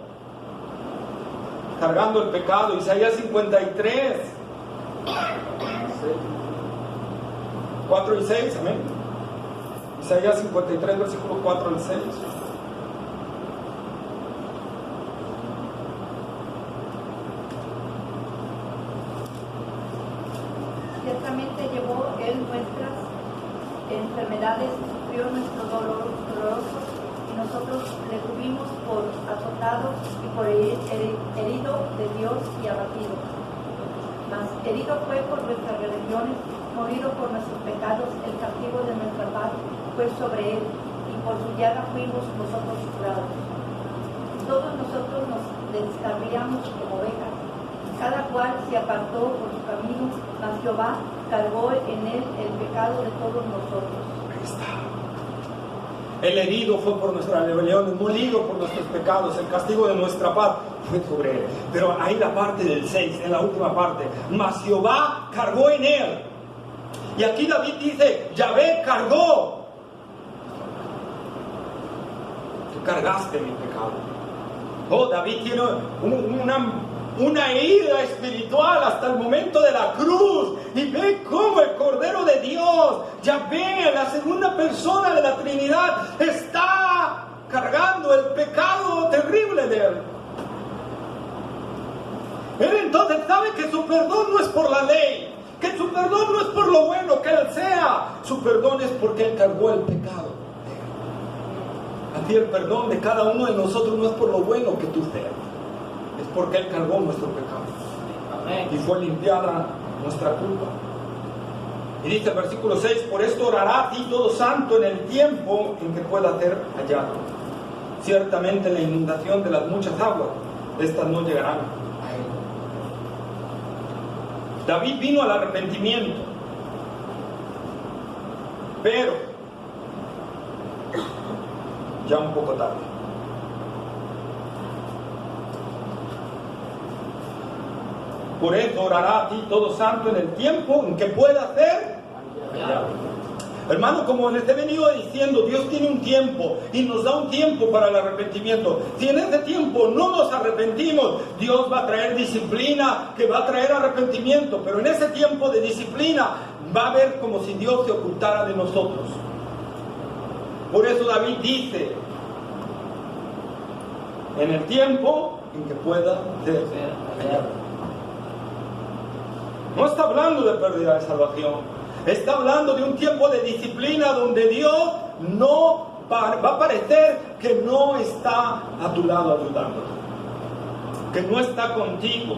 cargando el pecado. Isaías 53, 4 y 6, amén. Isaías 53, versículo 4 al 6. Ciertamente llevó Él nuestras enfermedades, sufrió nuestros dolorosos, y nosotros le tuvimos por azotado y por herido de Dios y abatido. Mas herido fue por nuestras rebeliones, morido por nuestros pecados, el castigo de nuestra paz fue sobre él, y por su llaga fuimos nosotros curados. Todos nosotros nos descarriamos como ovejas, cada cual se apartó por su camino, mas Jehová cargó en él el pecado de todos nosotros. Ahí está. El herido fue por nuestras rebeliones, molido por nuestros pecados, el castigo de nuestra paz fue sobre él. Pero ahí la parte del 6, en la última parte, mas Jehová cargó en él. Y aquí David dice, Yahvé cargó. Tú cargaste mi pecado. Oh, David tiene una herida espiritual hasta el momento de la cruz, y ve cómo el Cordero de Dios, Yahvé, la segunda persona de la Trinidad, está cargando el pecado terrible de él. Él entonces sabe que su perdón no es por la ley, que su perdón no es por lo bueno que él sea, su perdón es porque él cargó el pecado. Así el perdón de cada uno de nosotros no es por lo bueno que tú seas, es porque él cargó nuestro pecado. Amén. Y fue limpiada nuestra culpa. Y dice el versículo 6, por esto orará a ti todo santo en el tiempo en que pueda ser hallado. Ciertamente la inundación de las muchas aguas, estas no llegarán a él. David vino al arrepentimiento, pero ya un poco tarde. Por eso orará a ti todo santo en el tiempo en que pueda ser hallado. Hermano, como les he venido diciendo, Dios tiene un tiempo y nos da un tiempo para el arrepentimiento. Si en ese tiempo no nos arrepentimos, Dios va a traer disciplina que va a traer arrepentimiento, pero en ese tiempo de disciplina va a ver como si Dios se ocultara de nosotros. Por eso David dice, en el tiempo en que pueda ser hallado. No está hablando de pérdida de salvación. Está hablando de un tiempo de disciplina donde Dios no va a parecer que no está a tu lado ayudándote, que no está contigo.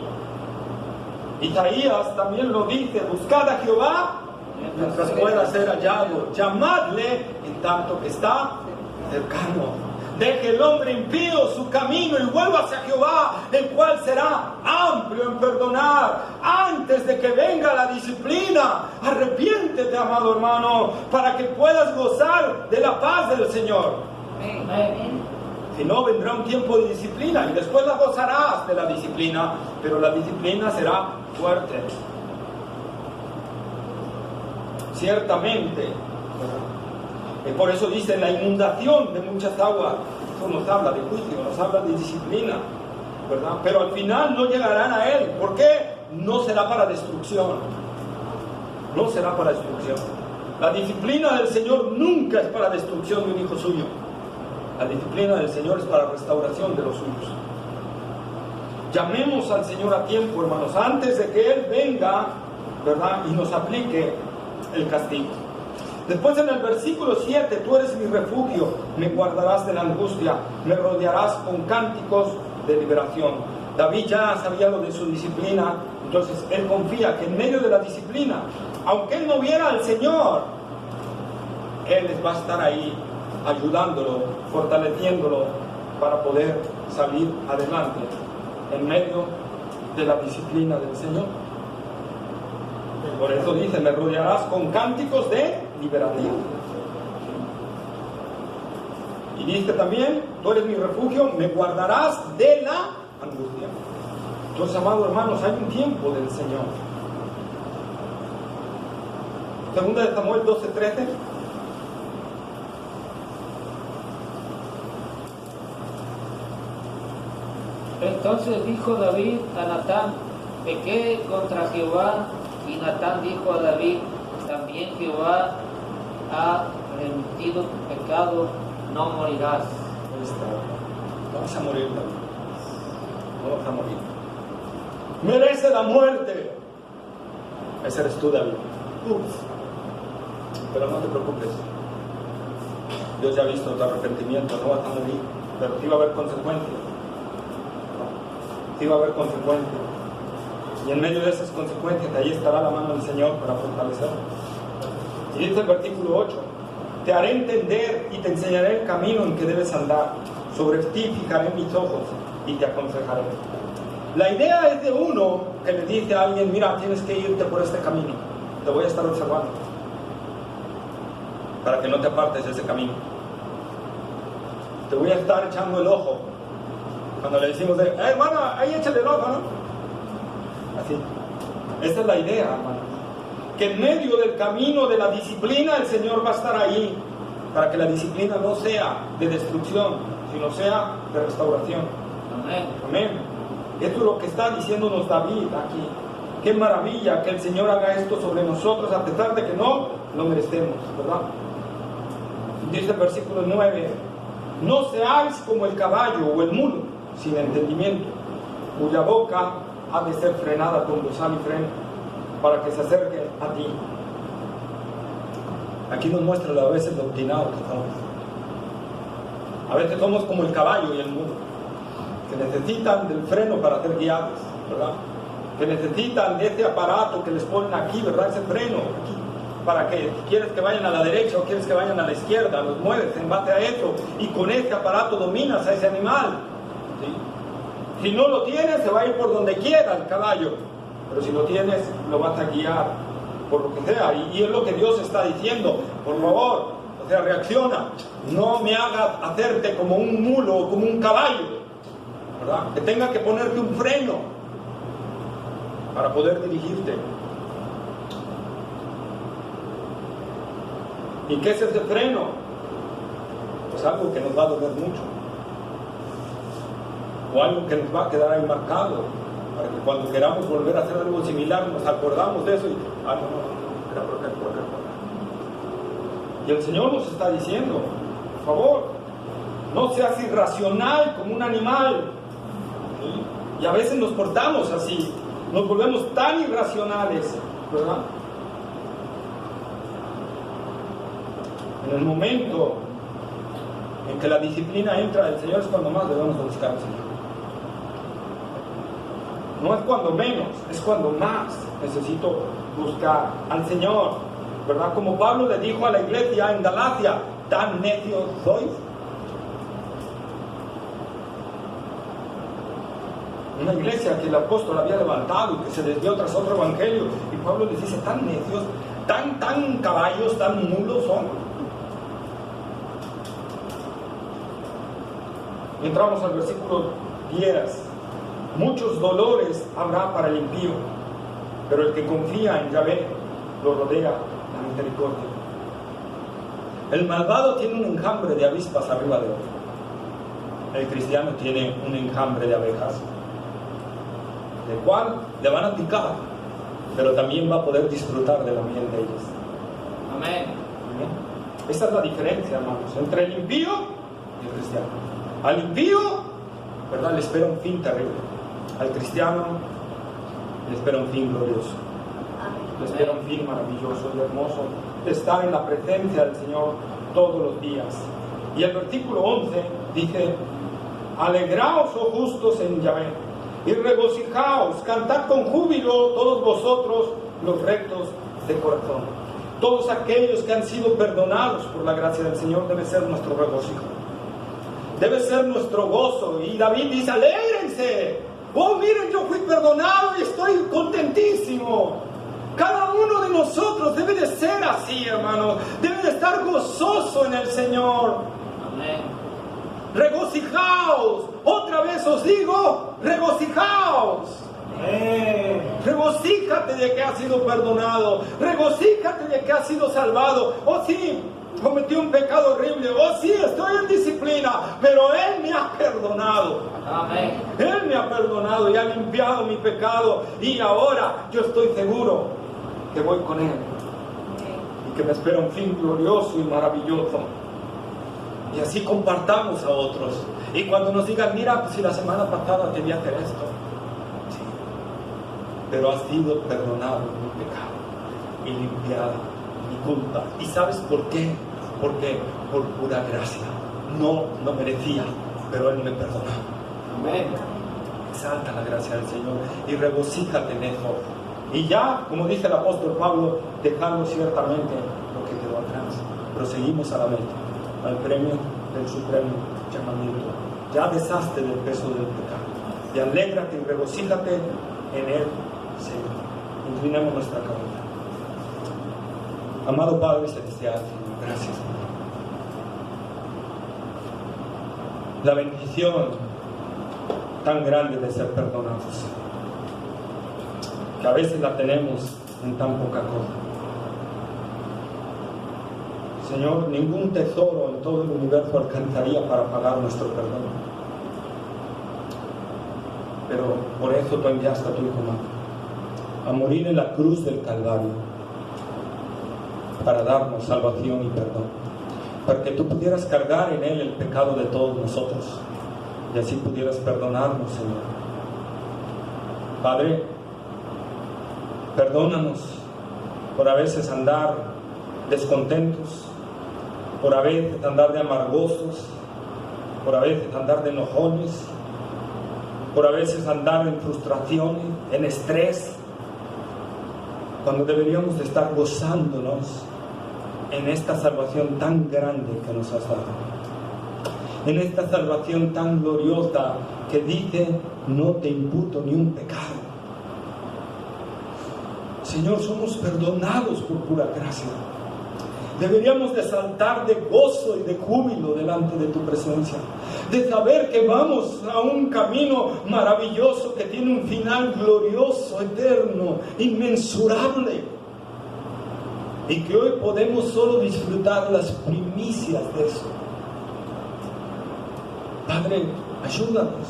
Isaías también lo dice: buscad a Jehová mientras pueda ser hallado, llamadle en tanto que está cercano. Deje el hombre impío su camino y vuelva hacia Jehová, el cual será amplio en perdonar. Antes de que venga la disciplina, arrepiéntete, amado hermano, para que puedas gozar de la paz del Señor. Amén. Si no, vendrá un tiempo de disciplina y después la gozarás de la disciplina, pero la disciplina será fuerte. Ciertamente. Y por eso dice: la inundación de muchas aguas. Eso nos habla de juicio, nos habla de disciplina, ¿verdad? Pero al final no llegarán a él. ¿Por qué? No será para destrucción. No será para destrucción. La disciplina del Señor nunca es para destrucción de un hijo suyo. La disciplina del Señor es para restauración de los suyos. Llamemos al Señor a tiempo, hermanos, antes de que Él venga, ¿verdad?, y nos aplique el castigo. Después, en el versículo 7, tú eres mi refugio, me guardarás de la angustia, me rodearás con cánticos de liberación. David ya sabía lo de su disciplina, entonces él confía que en medio de la disciplina, aunque él no viera al Señor, Él va a estar ahí ayudándolo, fortaleciéndolo para poder salir adelante en medio de la disciplina del Señor. Por eso dice: me rodearás con cánticos de liberación. Y dice también: tú eres mi refugio, me guardarás de la angustia. Entonces, amados hermanos, hay un tiempo del Señor. Segunda de Samuel 12:13. Entonces dijo David a Natán: pequé contra Jehová. Y Natán dijo a David: también Jehová ha remitido tu pecado, no morirás. No vas a morir, David. No vas a morir. Merece la muerte. Ese eres tú, David. Pero no te preocupes. Dios ya ha visto tu arrepentimiento. No vas a morir. Pero sí va a haber consecuencias. Sí va a haber consecuencias. Y en medio de esas consecuencias, ahí estará la mano del Señor para fortalecer. Y dice el versículo 8: te haré entender y te enseñaré el camino en que debes andar. Sobre ti fijaré mis ojos y te aconsejaré. La idea es de uno que le dice a alguien: mira, tienes que irte por este camino. Te voy a estar observando para que no te apartes de ese camino. Te voy a estar echando el ojo. Cuando le decimos hermano, ahí échale el ojo, ¿no? Así. Esa es la idea, hermano. Que en medio del camino de la disciplina, el Señor va a estar ahí, para que la disciplina no sea de destrucción, sino sea de restauración. Amén. Amén. Esto es lo que está diciéndonos David aquí. Qué maravilla que el Señor haga esto sobre nosotros, a pesar de que no lo merecemos, ¿verdad? Dice el versículo 9: no seáis como el caballo o el mulo, sin entendimiento, cuya boca ha de ser frenada con bozal y freno, para que se acerque a ti. Aquí nos muestra a veces lo obstinados que somos. A veces somos como el caballo y el mulo, que necesitan del freno para ser guiados, ¿verdad? Que necesitan de ese aparato que les ponen aquí, ¿verdad? Ese freno aquí, para que quieres que vayan a la derecha o quieres que vayan a la izquierda, los mueves en base a eso, y con ese aparato dominas a ese animal, ¿sí? Si no lo tienes, se va a ir por donde quiera el caballo, pero si lo tienes, lo vas a guiar por lo que sea. Y es lo que Dios está diciendo: por favor, o sea, reacciona, no me hagas hacerte como un mulo o como un caballo, ¿verdad? Que tenga que ponerte un freno para poder dirigirte. ¿Y qué es ese freno? Pues algo que nos va a doler mucho, o algo que nos va a quedar ahí marcado, para que cuando queramos volver a hacer algo similar nos acordamos de eso y era por acá. Y el Señor nos está diciendo: por favor, no seas irracional como un animal, ¿sí? Y a veces nos portamos así, nos volvemos tan irracionales, ¿verdad? En el momento en que la disciplina entra del Señor es cuando más debemos buscar al Señor. No es cuando menos, es cuando más necesito buscar al Señor, ¿verdad? Como Pablo le dijo a la iglesia en Galacia, ¿tan necios sois? Una iglesia que el apóstol había levantado y que se desvió tras otro evangelio, y Pablo les dice, tan necios, tan caballos, tan nulos son. Entramos al versículo 10. Muchos dolores habrá para el impío, pero el que confía en Yahvé lo rodea la misericordia. El malvado tiene un enjambre de avispas arriba de otro. El cristiano tiene un enjambre de abejas, del cual le van a picar, pero también va a poder disfrutar de la miel de ellas. Amén. Esa es la diferencia, hermanos, entre el impío y el cristiano. Al impío, ¿verdad?, le espera un fin terrible. Al cristiano le espera un fin glorioso. Le espera un fin maravilloso y hermoso de estar en la presencia del Señor todos los días. Y el versículo 11 dice, alegraos, oh justos, en Yahvé, y regocijaos, cantad con júbilo todos vosotros los rectos de corazón. Todos aquellos que han sido perdonados por la gracia del Señor debe ser nuestro regocijo, debe ser nuestro gozo. Y David dice, alégrense, oh miren, yo fui perdonado y estoy contentísimo. Cada uno de nosotros debe de ser así, hermanos, debe de estar gozoso en el Señor. Amén. Regocijaos, otra vez os digo, regocijaos. Regocíjate de que has sido perdonado, regocíjate de que has sido salvado. Oh sí, cometí un pecado horrible, oh sí, estoy en disciplina, pero Él me ha perdonado. Amén. Él me ha perdonado y ha limpiado mi pecado, y ahora yo estoy seguro que voy con Él y que me espera un fin glorioso y maravilloso. Y así compartamos a otros. Y cuando nos digan, mira, pues si la semana pasada te vi hacer esto, sí, pero has sido perdonado mi pecado y limpiada mi culpa. ¿Y sabes por qué? Porque por pura gracia. No merecía, pero Él me perdonó. Amén. Exalta la gracia del Señor y regocíjate en eso. Y ya, como dice el apóstol Pablo, dejando ciertamente lo que quedó atrás, proseguimos a la meta, al premio del supremo llamamiento. Ya deshazte del peso del pecado y alégrate y regocíjate en Él, Señor. Inclinemos nuestra cabeza. Amado Padre Celestial, Señor, gracias. La bendición tan grande de ser perdonados, que a veces la tenemos en tan poca cosa. Señor, ningún tesoro en todo el universo alcanzaría para pagar nuestro perdón. Pero por eso tú enviaste a tu Hijo amado a morir en la cruz del Calvario, para darnos salvación y perdón, para que tú pudieras cargar en Él el pecado de todos nosotros y así pudieras perdonarnos, Señor. Padre, perdónanos por a veces andar descontentos, por a veces andar de amargosos, por a veces andar de enojones, por a veces andar en frustraciones, en estrés, cuando deberíamos de estar gozándonos en esta salvación tan grande que nos has dado, en esta salvación tan gloriosa que dice, no te imputo ni un pecado. Señor, somos perdonados por pura gracia. Deberíamos de saltar de gozo y de júbilo delante de tu presencia, de saber que vamos a un camino maravilloso que tiene un final glorioso, eterno, inmensurable, y que hoy podemos solo disfrutar las primicias de eso. Padre, ayúdanos.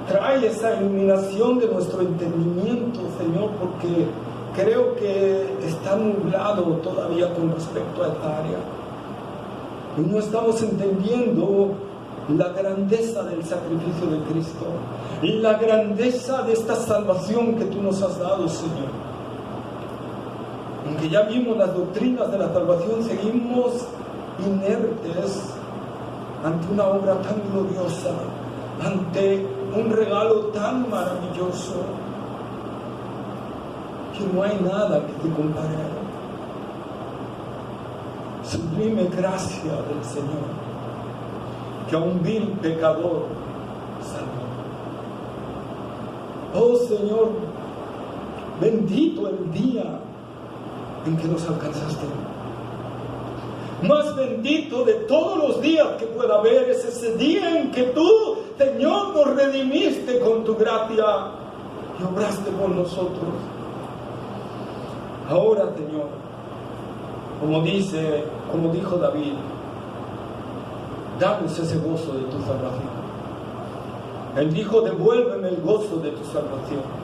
Trae esa iluminación de nuestro entendimiento, Señor, porque creo que está nublado todavía con respecto a esta área. Y no estamos entendiendo la grandeza del sacrificio de Cristo y la grandeza de esta salvación que tú nos has dado, Señor. Aunque ya vimos las doctrinas de la salvación, seguimos inertes ante una obra tan gloriosa, ante un regalo tan maravilloso, que no hay nada que te compare. Sublime gracia del Señor, que a un vil pecador salvó. Oh Señor, bendito el día en que nos alcanzaste. Más bendito de todos los días que pueda haber es ese día en que tú, Señor, nos redimiste con tu gracia y obraste por nosotros. Ahora, Señor, como dijo David, danos ese gozo de tu salvación. Él dijo, devuélveme el gozo de tu salvación.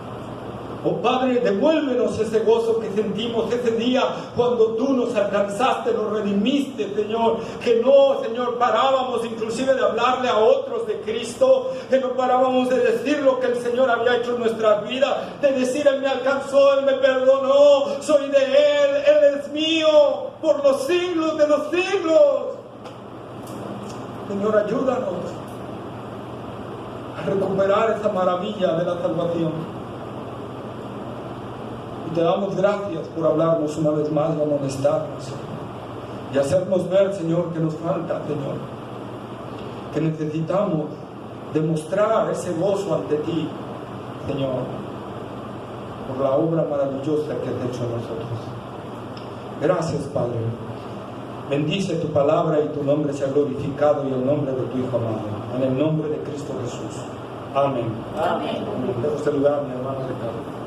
Oh Padre, devuélvenos ese gozo que sentimos ese día cuando tú nos alcanzaste, nos redimiste, Señor. Que no, Señor, parábamos inclusive de hablarle a otros de Cristo, que no parábamos de decir lo que el Señor había hecho en nuestras vidas, de decir, Él me alcanzó, Él me perdonó, soy de Él es mío, por los siglos de los siglos. Señor, ayúdanos a recuperar esa maravilla de la salvación. Y te damos gracias por hablarnos una vez más y amonestarnos y hacernos ver, Señor, que nos falta, Señor, que necesitamos demostrar ese gozo ante ti, Señor, por la obra maravillosa que has hecho en nosotros. Gracias, Padre. Bendice tu palabra y tu nombre sea glorificado y el nombre de tu Hijo amado. En el nombre de Cristo Jesús. Amén. Amén. Dejo este lugar a mi hermano Ricardo.